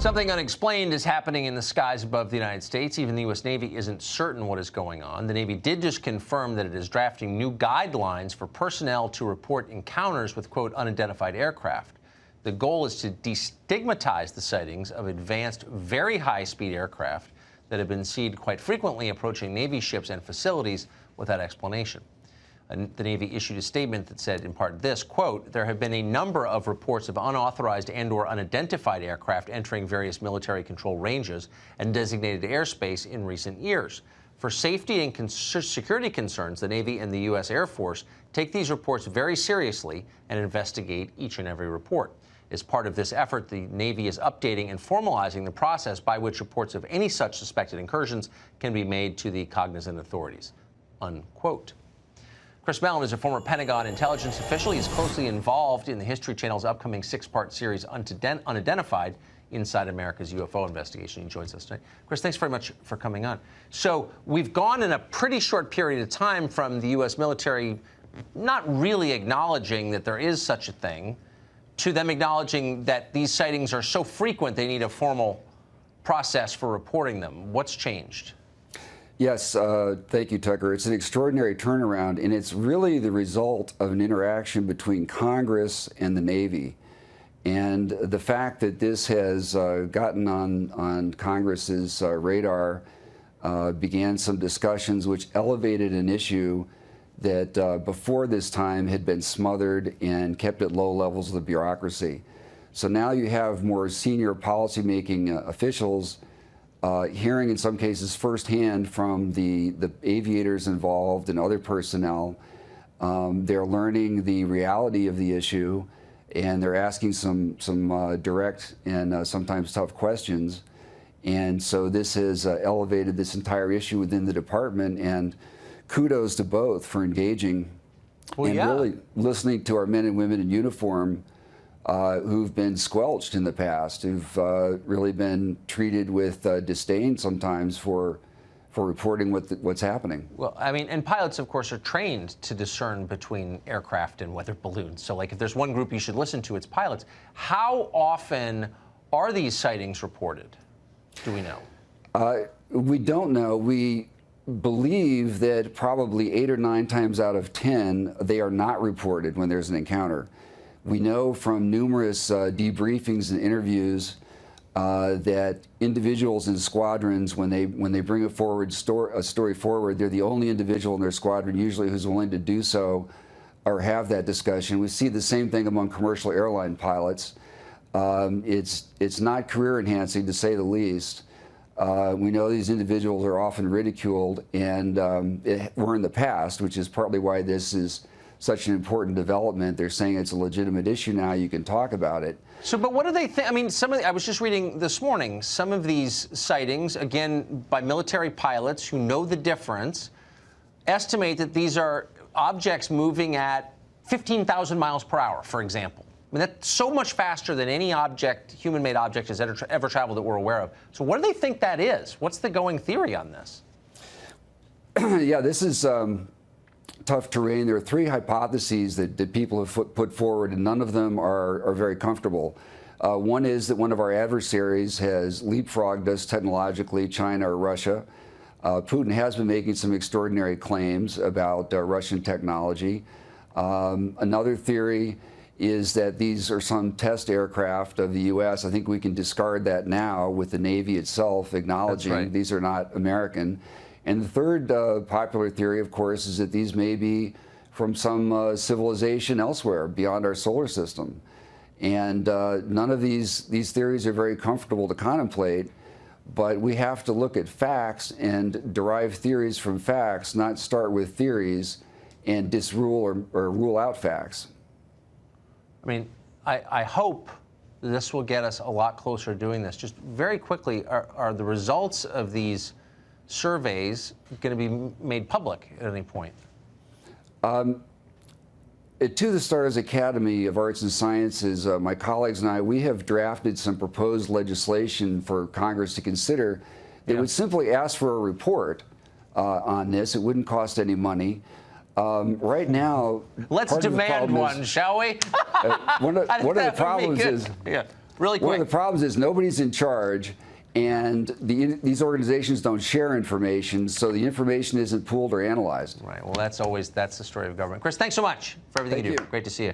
Something unexplained is happening in the skies above the United States. Even the U.S. Navy isn't certain what is going on. The Navy did just confirm that it is drafting new guidelines for personnel to report encounters with, quote, unidentified aircraft. The goal is to destigmatize the sightings of advanced, very high-speed aircraft that have been seen quite frequently approaching Navy ships and facilities without explanation. The Navy issued a statement that said, in part, this, quote, there have been a number of reports of unauthorized and/or unidentified aircraft entering various military control ranges and designated airspace in recent years. For safety and security concerns, the Navy and the U.S. Air Force take these reports very seriously and investigate each and every report. As part of this effort, the Navy is updating and formalizing the process by which reports of any such suspected incursions can be made to the cognizant authorities, unquote. Chris Mellon is a former Pentagon intelligence official. He is closely involved in the History Channel's upcoming 6-part series, Unidentified, Inside America's UFO Investigation. He joins us tonight. Chris, thanks very much for coming on. So we've gone in a pretty short period of time from the U.S. military not really acknowledging that there is such a thing to them acknowledging that these sightings are so frequent they need a formal process for reporting them. What's changed? Yes, thank you, Tucker. It's an extraordinary turnaround, and it's really the result of an interaction between Congress and the Navy. And the fact that this has gotten on Congress's radar began some discussions which elevated an issue that before this time had been smothered and kept at low levels of the bureaucracy. So now you have more senior policymaking officials hearing in some cases firsthand from the aviators involved and other personnel. They're learning the reality of the issue, and they're asking some direct and sometimes tough questions. And so this has elevated this entire issue within the department, and kudos to both for engaging really listening to our men and women in uniform who've been squelched in the past, who've really been treated with disdain sometimes for reporting what's happening. Well, I mean, and pilots, of course, are trained to discern between aircraft and weather balloons. So, like, if there's one group you should listen to, it's pilots. How often are these sightings reported? Do we know? We don't know. We believe that probably 8 or 9 times out of 10, they are not reported when there's an encounter. We know from numerous debriefings and interviews that individuals in squadrons, when they bring a story forward, they're the only individual in their squadron usually who's willing to do so or have that discussion. We see the same thing among commercial airline pilots. It's not career enhancing, to say the least. We know these individuals are often ridiculed, and were in the past, which is partly why this is such an important development. They're saying it's a legitimate issue now. You can talk about it. So, but what do they think? I mean, I was just reading this morning, some of these sightings, again, by military pilots who know the difference, estimate that these are objects moving at 15,000 miles per hour, for example. I mean, that's so much faster than any object, human-made object, has ever traveled that we're aware of. So what do they think that is? What's the going theory on this? Yeah, this is tough terrain. There are 3 hypotheses that people have put forward, and none of them are very comfortable. One is that one of our adversaries has leapfrogged us technologically, China or Russia. Putin has been making some extraordinary claims about Russian technology. Another theory is that these are some test aircraft of the U.S. I think we can discard that now with the Navy itself acknowledging these are not American. And the third popular theory, of course, is that these may be from some civilization elsewhere beyond our solar system. And none of these theories are very comfortable to contemplate, but we have to look at facts and derive theories from facts, not start with theories and disrule or rule out facts. I mean, I hope this will get us a lot closer to doing this. Just very quickly, are the results of these surveys going to be made public at any point? To the Stars Academy of Arts and Sciences, my colleagues and I, we have drafted some proposed legislation for Congress to consider that would simply ask for a report on this. It wouldn't cost any money. Right now, let's demand one, shall we? one of the problems is Really quick. One of the problems is nobody's in charge, and these organizations don't share information, so the information isn't pooled or analyzed. Right. Well, that's the story of government. Chris, thanks so much for everything Thank you do. you. Great to see you.